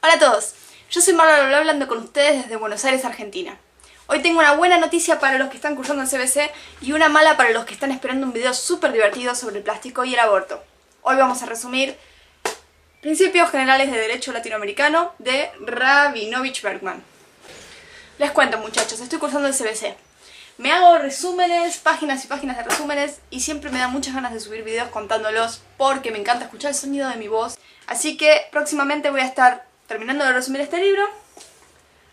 Hola a todos, yo soy Marla hablando con ustedes desde Buenos Aires, Argentina. Hoy tengo una buena noticia para los que están cursando en CBC y una mala para los que están esperando un video súper divertido sobre el plástico y el aborto. Hoy vamos a resumir Principios Generales de Derecho Latinoamericano de Rabinovich Bergman. Les cuento, muchachos, estoy cursando el CBC. Me hago resúmenes, páginas y páginas de resúmenes, y siempre me da muchas ganas de subir videos contándolos porque me encanta escuchar el sonido de mi voz. Así que próximamente voy a estar terminando de resumir este libro,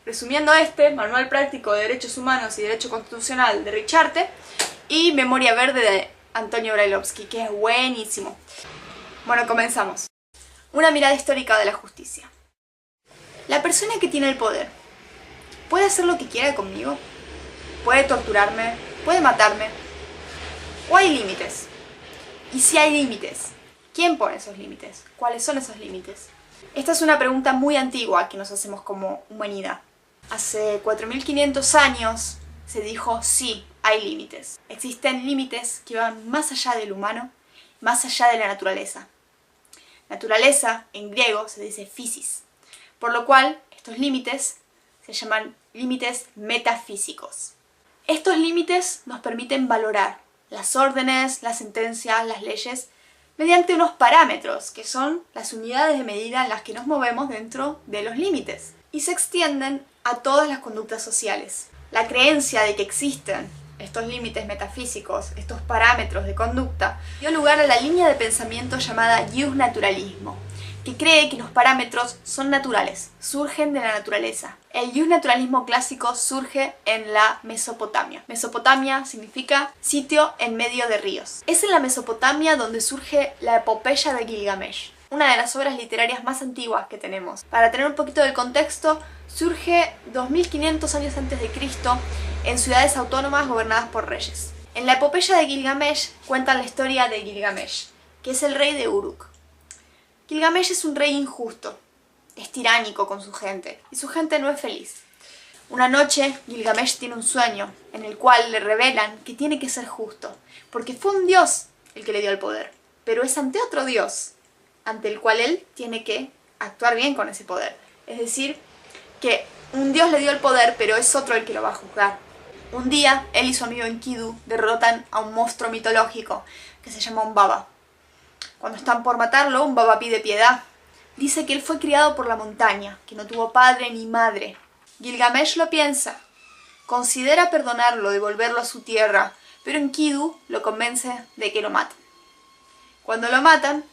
resumiendo Manual Práctico de Derechos Humanos y Derecho Constitucional de Richarte, y Memoria Verde de Antonio Brailovsky, que es buenísimo. Bueno, comenzamos. Una mirada histórica de la justicia. La persona que tiene el poder, ¿puede hacer lo que quiera conmigo? ¿Puede torturarme? ¿Puede matarme? ¿O hay límites? Y si hay límites, ¿quién pone esos límites? ¿Cuáles son esos límites? Esta es una pregunta muy antigua que nos hacemos como humanidad. Hace 4500 años se dijo sí, hay límites. Existen límites que van más allá del humano, más allá de la naturaleza. Naturaleza, en griego, se dice physis, por lo cual estos límites se llaman límites metafísicos. Estos límites nos permiten valorar las órdenes, las sentencias, las leyes, mediante unos parámetros, que son las unidades de medida en las que nos movemos dentro de los límites, y se extienden a todas las conductas sociales. La creencia de que existen estos límites metafísicos, estos parámetros de conducta, dio lugar a la línea de pensamiento llamada Justnaturalismo, que cree que los parámetros son naturales, surgen de la naturaleza. El Justnaturalismo clásico surge en la Mesopotamia. Mesopotamia significa sitio en medio de ríos. Es en la Mesopotamia donde surge la epopeya de Gilgamesh, una de las obras literarias más antiguas que tenemos. Para tener un poquito del contexto, surge 2500 años antes de Cristo en ciudades autónomas gobernadas por reyes. En la epopeya de Gilgamesh cuentan la historia de Gilgamesh, que es el rey de Uruk. Gilgamesh es un rey injusto, es tiránico con su gente, y su gente no es feliz. Una noche, Gilgamesh tiene un sueño, en el cual le revelan que tiene que ser justo, porque fue un dios el que le dio el poder, pero es ante otro dios, ante el cual él tiene que actuar bien con ese poder. Es decir, que un dios le dio el poder, pero es otro el que lo va a juzgar. Un día, él y su amigo Enkidu derrotan a un monstruo mitológico que se llama Humbaba. Cuando están por matarlo, Humbaba pide piedad. Dice que él fue criado por la montaña, que no tuvo padre ni madre. Gilgamesh lo piensa. Considera perdonarlo, devolverlo a su tierra, pero Enkidu lo convence de que lo mate. Cuando lo matan,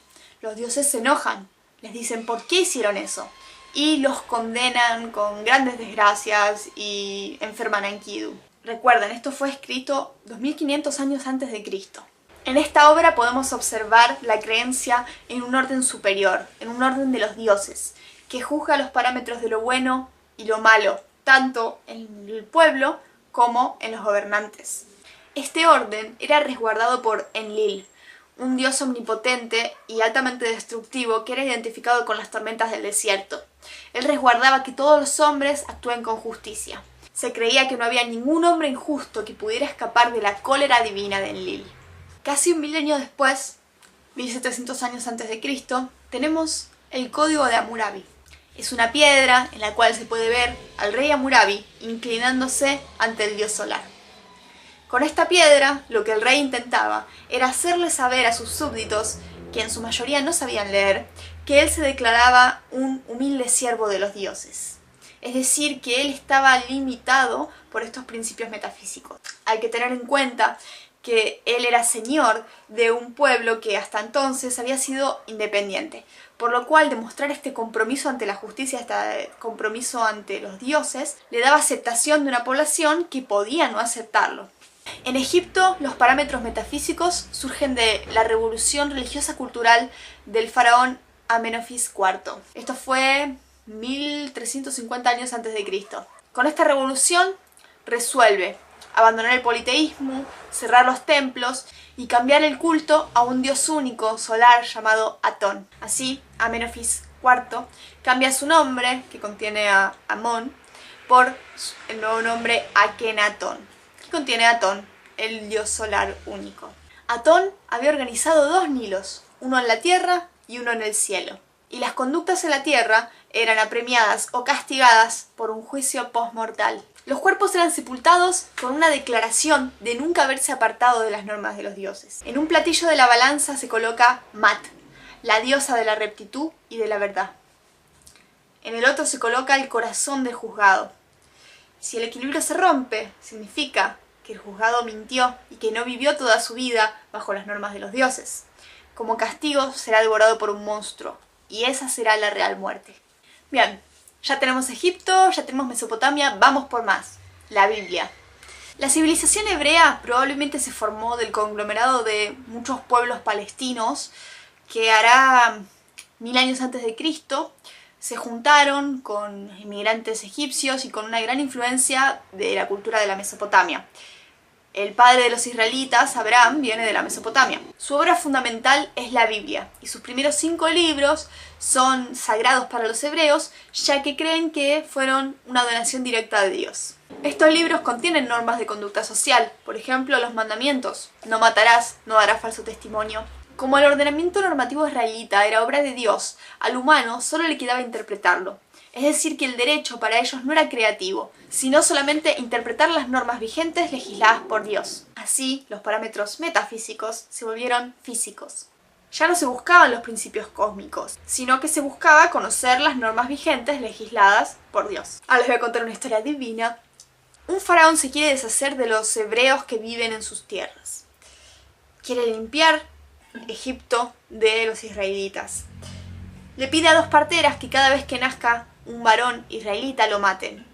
los dioses se enojan. Les dicen ¿por qué hicieron eso? Y los condenan con grandes desgracias y enferman a Enkidu. Recuerden, esto fue escrito 2500 años antes de Cristo. En esta obra podemos observar la creencia en un orden superior, en un orden de los dioses, que juzga los parámetros de lo bueno y lo malo, tanto en el pueblo como en los gobernantes. Este orden era resguardado por Enlil, un dios omnipotente y altamente destructivo que era identificado con las tormentas del desierto. Él resguardaba que todos los hombres actúen con justicia. Se creía que no había ningún hombre injusto que pudiera escapar de la cólera divina de Enlil. Casi un milenio después, 1700 años antes de Cristo, tenemos el Código de Hammurabi. Es una piedra en la cual se puede ver al rey Hammurabi inclinándose ante el dios solar. Con esta piedra, lo que el rey intentaba era hacerle saber a sus súbditos, que en su mayoría no sabían leer, que él se declaraba un humilde siervo de los dioses. Es decir, que él estaba limitado por estos principios metafísicos. Hay que tener en cuenta que él era señor de un pueblo que hasta entonces había sido independiente, por lo cual demostrar este compromiso ante la justicia, este compromiso ante los dioses, le daba aceptación de una población que podía no aceptarlo. En Egipto, los parámetros metafísicos surgen de la revolución religiosa cultural del faraón Amenofis IV. Esto fue 1350 años antes de Cristo. Con esta revolución resuelve abandonar el politeísmo, cerrar los templos y cambiar el culto a un dios único solar llamado Atón. Así, Amenofis IV cambia su nombre, que contiene a Amón, por el nuevo nombre Akenatón, que contiene a Atón, el dios solar único. Atón había organizado dos Nilos, uno en la tierra y uno en el cielo. y las conductas en la tierra eran apremiadas o castigadas por un juicio postmortal. Los cuerpos eran sepultados con una declaración de nunca haberse apartado de las normas de los dioses. En un platillo de la balanza se coloca Mat, la diosa de la rectitud y de la verdad. En el otro se coloca el corazón del juzgado. Si el equilibrio se rompe, significa que el juzgado mintió y que no vivió toda su vida bajo las normas de los dioses. Como castigo será devorado por un monstruo, y esa será la real muerte. Bien, ya tenemos Egipto, ya tenemos Mesopotamia, vamos por más. La Biblia. La civilización hebrea probablemente se formó del conglomerado de muchos pueblos palestinos que hará 1000 años antes de Cristo se juntaron con inmigrantes egipcios y con una gran influencia de la cultura de la Mesopotamia. El padre de los israelitas, Abraham, viene de la Mesopotamia. Su obra fundamental es la Biblia, y sus primeros 5 libros son sagrados para los hebreos, ya que creen que fueron una donación directa de Dios. Estos libros contienen normas de conducta social, por ejemplo, los mandamientos: no matarás, no darás falso testimonio. Como el ordenamiento normativo israelita era obra de Dios, al humano solo le quedaba interpretarlo. Es decir, que el derecho para ellos no era creativo, sino solamente interpretar las normas vigentes legisladas por Dios. Así, los parámetros metafísicos se volvieron físicos. Ya no se buscaban los principios cósmicos, sino que se buscaba conocer las normas vigentes legisladas por Dios. Ahora les voy a contar una historia divina. Un faraón se quiere deshacer de los hebreos que viven en sus tierras. Quiere limpiar Egipto de los israelitas. Le pide a 2 parteras que cada vez que nazca un varón israelita lo maten.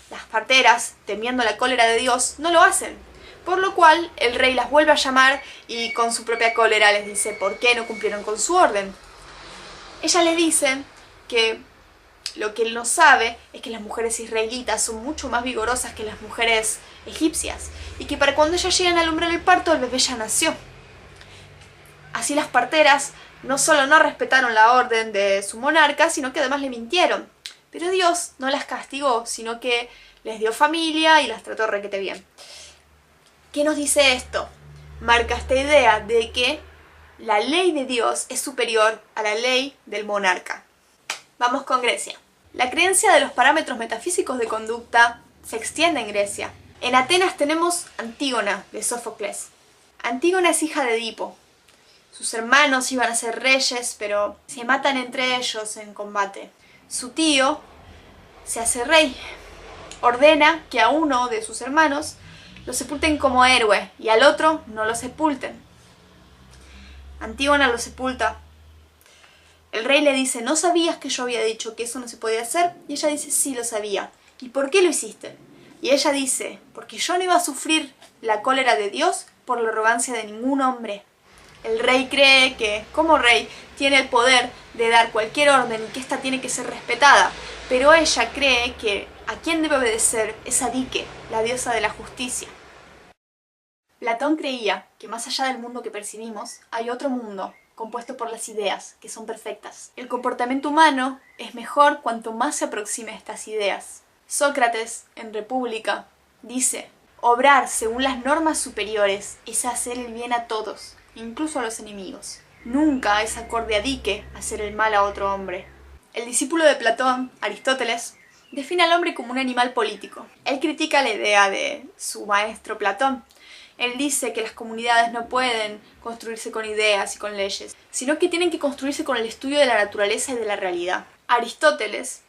Las parteras, temiendo la cólera de Dios, no lo hacen, por lo cual el rey las vuelve a llamar y con su propia cólera les dice por qué no cumplieron con su orden. Ellas le dicen que lo que él no sabe es que las mujeres israelitas son mucho más vigorosas que las mujeres egipcias y que para cuando ellas llegan a alumbrar el parto el bebé ya nació. Así las parteras no solo no respetaron la orden de su monarca, sino que además le mintieron. Pero Dios no las castigó, sino que les dio familia y las trató requete bien. ¿Qué nos dice esto? Marca esta idea de que la ley de Dios es superior a la ley del monarca. Vamos con Grecia. La creencia de los parámetros metafísicos de conducta se extiende en Grecia. En Atenas tenemos Antígona, de Sófocles. Antígona es hija de Edipo. Sus hermanos iban a ser reyes, pero se matan entre ellos en combate. Su tío se hace rey. Ordena que a uno de sus hermanos lo sepulten como héroe y al otro no lo sepulten. Antígona lo sepulta. El rey le dice: ¿no sabías que yo había dicho que eso no se podía hacer? Y ella dice: sí, lo sabía. ¿Y por qué lo hiciste? Y ella dice: porque yo no iba a sufrir la cólera de Dios por la arrogancia de ningún hombre. El rey cree que, como rey, tiene el poder de dar cualquier orden y que ésta tiene que ser respetada, pero ella cree que a quien debe obedecer es a Dike, la diosa de la justicia. Platón creía que más allá del mundo que percibimos, hay otro mundo, compuesto por las ideas, que son perfectas. El comportamiento humano es mejor cuanto más se aproxime a estas ideas. Sócrates, en República, dice: obrar según las normas superiores es hacer el bien a todos, incluso a los enemigos. Nunca es acorde a Dike hacer el mal a otro hombre. El discípulo de Platón, Aristóteles, define al hombre como un animal político. Él critica la idea de su maestro Platón. Él dice que las comunidades no pueden construirse con ideas y con leyes, sino que tienen que construirse con el estudio de la naturaleza y de la realidad. Aristóteles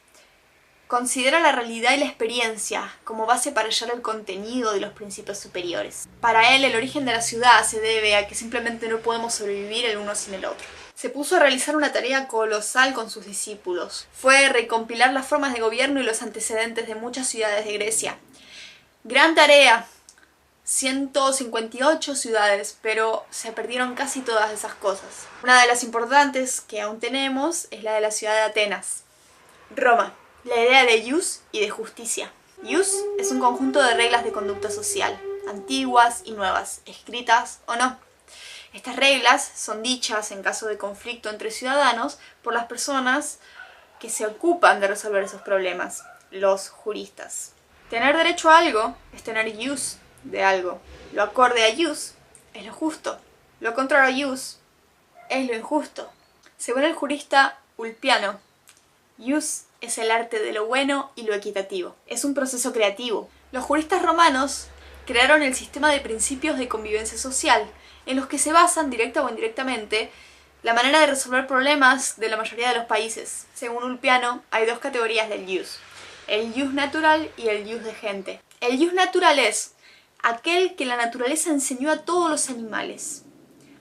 considera la realidad y la experiencia como base para hallar el contenido de los principios superiores. Para él, el origen de la ciudad se debe a que simplemente no podemos sobrevivir el uno sin el otro. Se puso a realizar una tarea colosal con sus discípulos. Fue recompilar las formas de gobierno y los antecedentes de muchas ciudades de Grecia. Gran tarea. 158 ciudades, pero se perdieron casi todas esas cosas. Una de las importantes que aún tenemos es la de la ciudad de Atenas. Roma. La idea de ius y de justicia. Ius es un conjunto de reglas de conducta social, antiguas y nuevas, escritas o no. Estas reglas son dichas en caso de conflicto entre ciudadanos por las personas que se ocupan de resolver esos problemas, los juristas. Tener derecho a algo es tener ius de algo. Lo acorde a ius es lo justo. Lo contrario a ius es lo injusto. Según el jurista Ulpiano. Ius es el arte de lo bueno y lo equitativo. Es un proceso creativo. Los juristas romanos crearon el sistema de principios de convivencia social, en los que se basan, directa o indirectamente, la manera de resolver problemas de la mayoría de los países. Según Ulpiano, hay dos categorías del ius: el ius natural y el ius de gente. El ius natural es aquel que la naturaleza enseñó a todos los animales.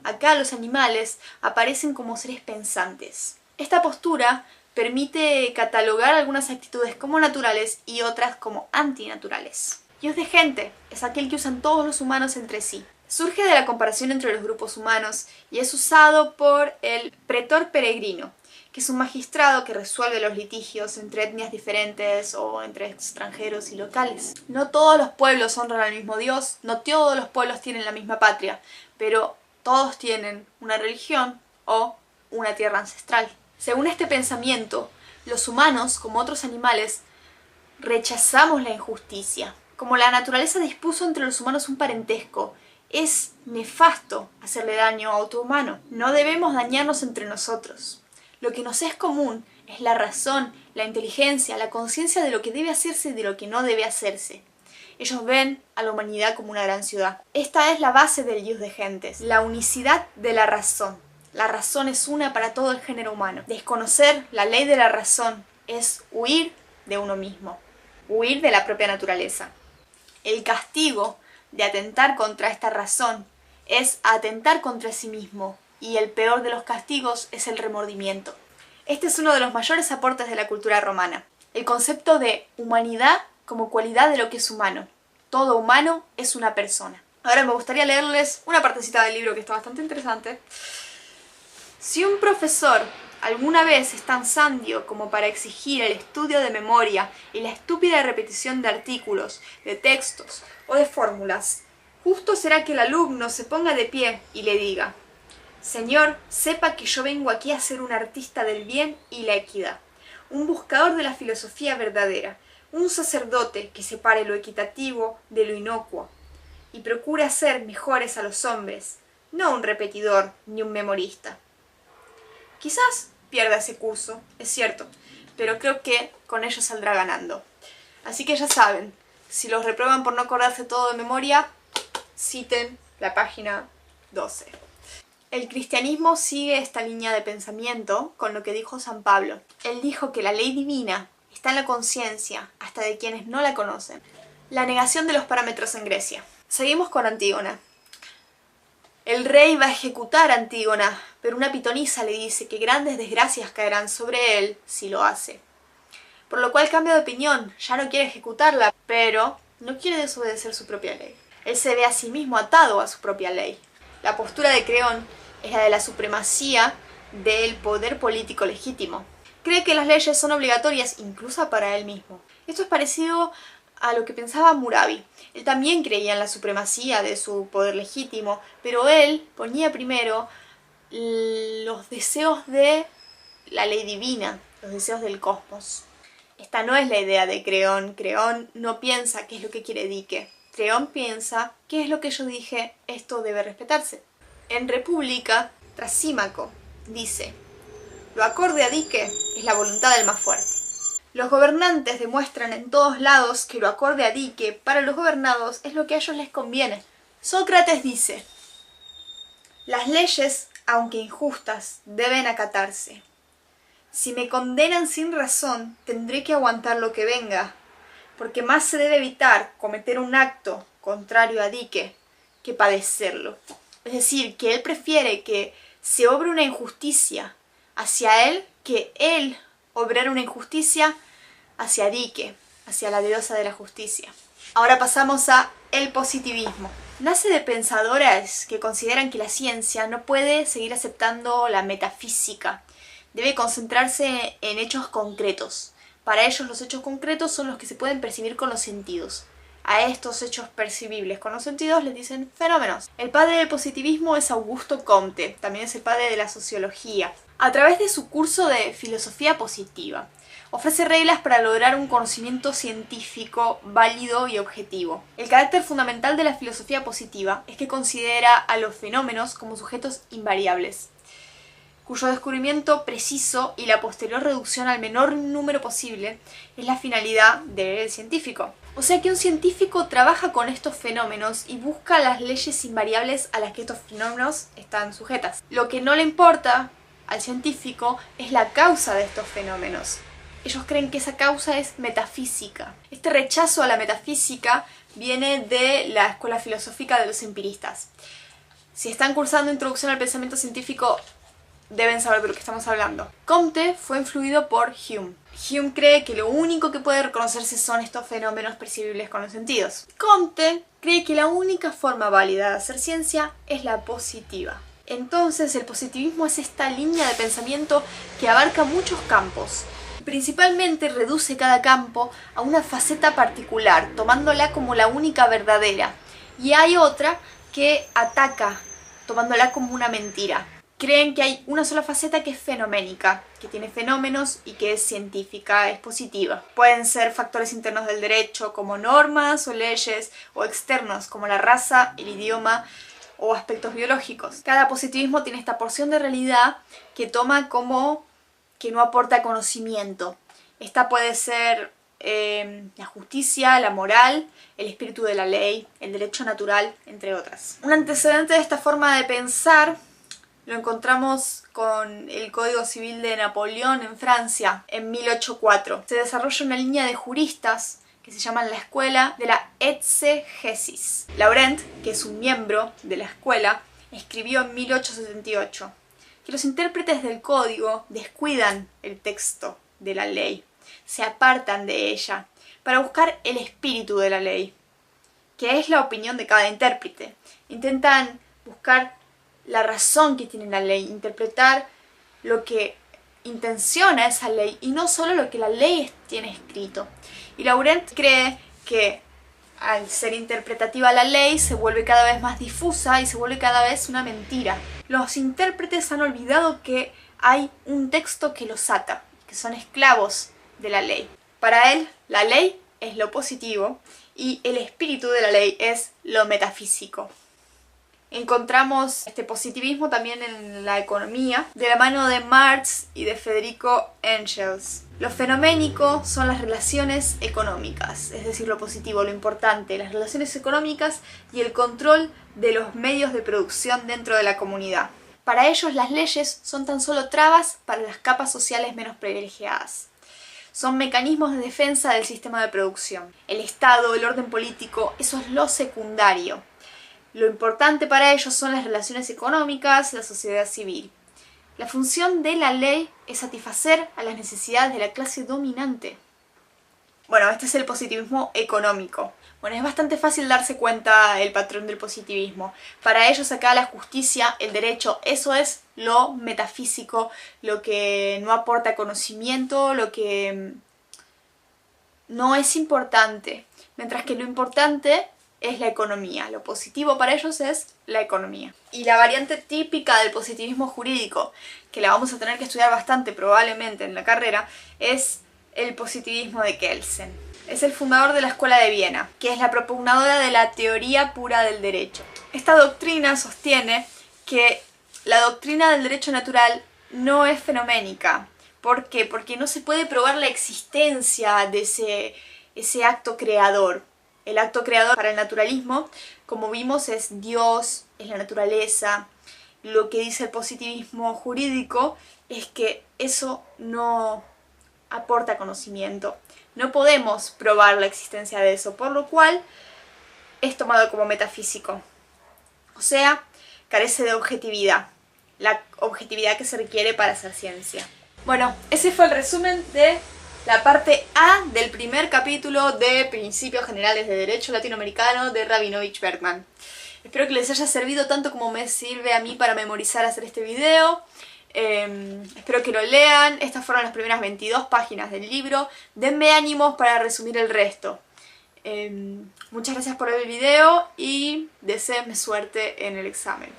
Acá los animales aparecen como seres pensantes. Esta postura permite catalogar algunas actitudes como naturales y otras como antinaturales. Ius de gente es aquel que usan todos los humanos entre sí. Surge de la comparación entre los grupos humanos y es usado por el pretor peregrino, que es un magistrado que resuelve los litigios entre etnias diferentes o entre extranjeros y locales. No todos los pueblos honran al mismo Dios, no todos los pueblos tienen la misma patria, pero todos tienen una religión o una tierra ancestral. Según este pensamiento, los humanos, como otros animales, rechazamos la injusticia. Como la naturaleza dispuso entre los humanos un parentesco, es nefasto hacerle daño a otro humano. No debemos dañarnos entre nosotros. Lo que nos es común es la razón, la inteligencia, la conciencia de lo que debe hacerse y de lo que no debe hacerse. Ellos ven a la humanidad como una gran ciudad. Esta es la base del ius de gentes, la unicidad de la razón. La razón es una para todo el género humano. Desconocer la ley de la razón es huir de uno mismo, huir de la propia naturaleza. El castigo de atentar contra esta razón es atentar contra sí mismo, y el peor de los castigos es el remordimiento. Este es uno de los mayores aportes de la cultura romana, el concepto de humanidad como cualidad de lo que es humano. Todo humano es una persona. Ahora me gustaría leerles una partecita del libro que está bastante interesante. Si un profesor alguna vez es tan sandio como para exigir el estudio de memoria y la estúpida repetición de artículos, de textos o de fórmulas, justo será que el alumno se ponga de pie y le diga: Señor, sepa que yo vengo aquí a ser un artista del bien y la equidad, un buscador de la filosofía verdadera, un sacerdote que separe lo equitativo de lo inocuo y procure hacer mejores a los hombres, no un repetidor ni un memorista. Quizás pierda ese curso, es cierto, pero creo que con ello saldrá ganando. Así que ya saben, si los reprueban por no acordarse todo de memoria, citen la página 12. El cristianismo sigue esta línea de pensamiento con lo que dijo San Pablo. Él dijo que la ley divina está en la conciencia, hasta de quienes no la conocen. La negación de los parámetros en Grecia. Seguimos con Antígona. El rey va a ejecutar a Antígona, pero una pitonisa le dice que grandes desgracias caerán sobre él si lo hace. Por lo cual cambia de opinión, ya no quiere ejecutarla, pero no quiere desobedecer su propia ley. Él se ve a sí mismo atado a su propia ley. La postura de Creón es la de la supremacía del poder político legítimo. Cree que las leyes son obligatorias incluso para él mismo. Esto es parecido a lo que pensaba Murabi. Él también creía en la supremacía de su poder legítimo, pero él ponía primero los deseos de la ley divina, los deseos del cosmos. Esta no es la idea de Creón. Creón no piensa qué es lo que quiere Dique. Creón piensa qué es lo que yo dije, esto debe respetarse. En República, Trasímaco dice: lo acorde a Dique es la voluntad del más fuerte. Los gobernantes demuestran en todos lados que lo acorde a Dique para los gobernados es lo que a ellos les conviene. Sócrates dice: las leyes, aunque injustas, deben acatarse. Si me condenan sin razón, tendré que aguantar lo que venga, porque más se debe evitar cometer un acto contrario a Dique que padecerlo. Es decir, que él prefiere que se obre una injusticia hacia él que él obrar una injusticia hacia Dique, hacia la diosa de la justicia. Ahora pasamos a el positivismo. Nace de pensadores que consideran que la ciencia no puede seguir aceptando la metafísica. Debe concentrarse en hechos concretos. Para ellos los hechos concretos son los que se pueden percibir con los sentidos. A estos hechos percibibles con los sentidos les dicen fenómenos. El padre del positivismo es Augusto Comte, también es el padre de la sociología. A través de su curso de filosofía positiva, ofrece reglas para lograr un conocimiento científico válido y objetivo. El carácter fundamental de la filosofía positiva es que considera a los fenómenos como sujetos invariables. cuyo descubrimiento preciso y la posterior reducción al menor número posible es la finalidad del científico. O sea que un científico trabaja con estos fenómenos y busca las leyes invariables a las que estos fenómenos están sujetas. Lo que no le importa al científico es la causa de estos fenómenos. Ellos creen que esa causa es metafísica. Este rechazo a la metafísica viene de la escuela filosófica de los empiristas. Si están cursando Introducción al Pensamiento Científico, deben saber de lo que estamos hablando. Comte fue influido por Hume. Hume cree que lo único que puede reconocerse son estos fenómenos percibibles con los sentidos. Comte cree que la única forma válida de hacer ciencia es la positiva. Entonces el positivismo es esta línea de pensamiento que abarca muchos campos. Principalmente reduce cada campo a una faceta particular, tomándola como la única verdadera. Y hay otra que ataca, tomándola como una mentira. Creen que hay una sola faceta que es fenoménica, que tiene fenómenos y que es científica, es positiva. Pueden ser factores internos del derecho como normas o leyes, o externos como la raza, el idioma o aspectos biológicos. Cada positivismo tiene esta porción de realidad que toma como que no aporta conocimiento. Esta puede ser la justicia, la moral, el espíritu de la ley, el derecho natural, entre otras. Un antecedente de esta forma de pensar lo encontramos con el Código Civil de Napoleón en Francia, en 1804. Se desarrolla una línea de juristas que se llaman la escuela de la exégesis. Laurent, que es un miembro de la escuela, escribió en 1878 que los intérpretes del código descuidan el texto de la ley, se apartan de ella para buscar el espíritu de la ley, que es la opinión de cada intérprete. Intentan buscar la razón que tiene la ley, interpretar lo que intenciona esa ley y no solo lo que la ley tiene escrito. Y Laurent cree que al ser interpretativa la ley se vuelve cada vez más difusa y se vuelve cada vez una mentira. Los intérpretes han olvidado que hay un texto que los ata, que son esclavos de la ley. Para él, la ley es lo positivo y el espíritu de la ley es lo metafísico. Encontramos este positivismo también en la economía, de la mano de Marx y de Federico Engels. Lo fenoménico son las relaciones económicas, es decir, lo positivo, lo importante, las relaciones económicas y el control de los medios de producción dentro de la comunidad. Para ellos las leyes son tan solo trabas para las capas sociales menos privilegiadas. Son mecanismos de defensa del sistema de producción. El Estado, el orden político, eso es lo secundario. Lo importante para ellos son las relaciones económicas, la sociedad civil. La función de la ley es satisfacer a las necesidades de la clase dominante. Bueno, este es el positivismo económico. Bueno, es bastante fácil darse cuenta el patrón del positivismo. Para ellos acá la justicia, el derecho, eso es lo metafísico, lo que no aporta conocimiento, lo que no es importante. Mientras que lo importante es la economía. Lo positivo para ellos es la economía. Y la variante típica del positivismo jurídico, que la vamos a tener que estudiar bastante probablemente en la carrera, es el positivismo de Kelsen. Es el fundador de la Escuela de Viena, que es la propugnadora de la teoría pura del derecho. Esta doctrina sostiene que la doctrina del derecho natural no es fenoménica. ¿Por qué? Porque no se puede probar la existencia de ese acto creador. El acto creador para el naturalismo, como vimos, es Dios, es la naturaleza. Lo que dice el positivismo jurídico es que eso no aporta conocimiento. No podemos probar la existencia de eso, por lo cual es tomado como metafísico. O sea, carece de objetividad, la objetividad que se requiere para hacer ciencia. Bueno, ese fue el resumen de la parte A del primer capítulo de Principios Generales de Derecho Latinoamericano de Rabinovich Bergman. Espero que les haya servido tanto como me sirve a mí para memorizar hacer este video. Espero que lo lean. Estas fueron las primeras 22 páginas del libro. Denme ánimos para resumir el resto. Muchas gracias por ver el video y deseenme suerte en el examen.